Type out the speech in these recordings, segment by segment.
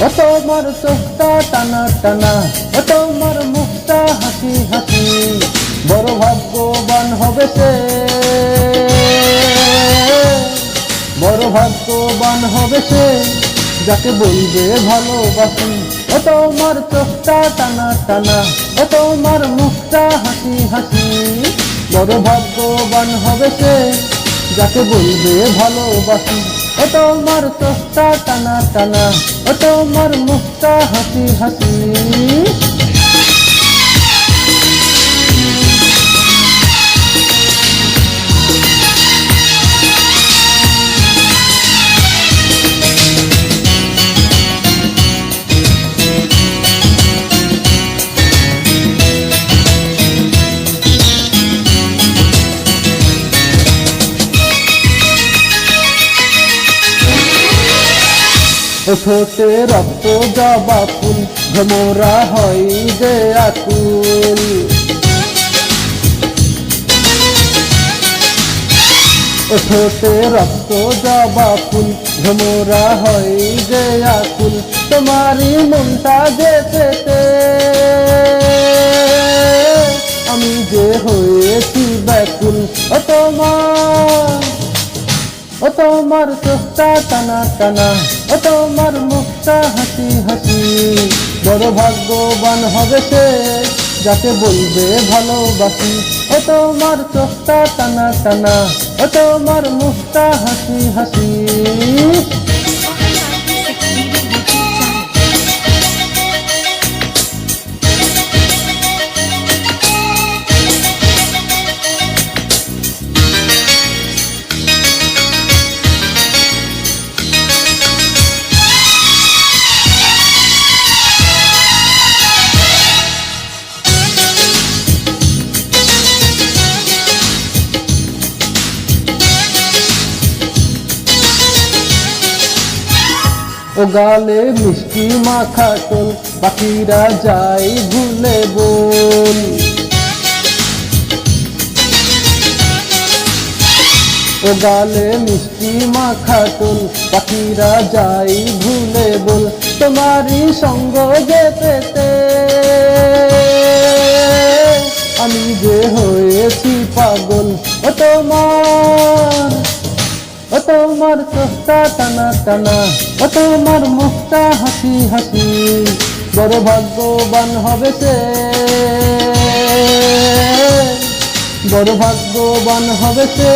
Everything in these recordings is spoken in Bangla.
ও তোমার চোখটা টানা টানা, ও তোমার মুখটা হাসি হাসি, বড় ভাগ্যবান হবে সে, বড় ভাগ্যবান হবে সে, যাকে বলবে ভালোবাসি। ও তোমার চোখটা টানা টানা, ও তোমার মুখটা হাসি হাসি, বড় ভাগ্যবান হবে সে, যাকে বলবে ভালোবাসি। ও তোমার চোখটা টানা টানা, ও তোমার মুখটা হাসি হাসি। ও ঠোঁটে রক্ত জবা ফুল, ভ্রমরা হয় যে আকুল। ও ঠোঁটে রক্ত জবা ফুল, ভ্রমরা হয় যে আকুল। তোমারই মনটা যে পেতে আমি যে হয়েছি ব্যাকুল। ও তোমার চোখটা টানা টানা, ও তোমার মুখটা হাসি হাসি, বড় ভাগ্যবান হবে সে, যাকে বলবে ভালোবাসি। ও তোমার চোখটা টানা টানা, ও তোমার মুখটা হাসি হাসি। ও গালে মিষ্টি মাখা টোল, পাখিরা যায় ভুলে বল। ও গালে মিষ্টি মাখা টোল, পাখিরা যায় ভুলে বল। তোমারই সঙ্গ যে পেতে আমি যে হয়েছি পাগল। ও তোমার চোখটা টানা টানা, ও তোমার মুখটা হাসি হাসি, বড় ভাগ্যবান হবে সে, বড় ভাগ্যবান হবে সে,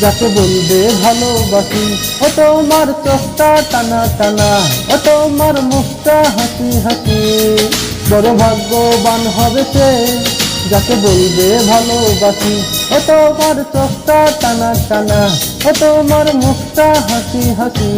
যাকে বলবে ভালোবাসি। ও তোমার চোখটা টানা টানা, ও তোমার মুখটা হাসি হাসি, বড় ভাগ্যবান হবে সে, যাকে বলবে ভালোবাসি। ও তোমার চোখটা টানা টানা, ও তোমার মুখটা হাসি হাসি।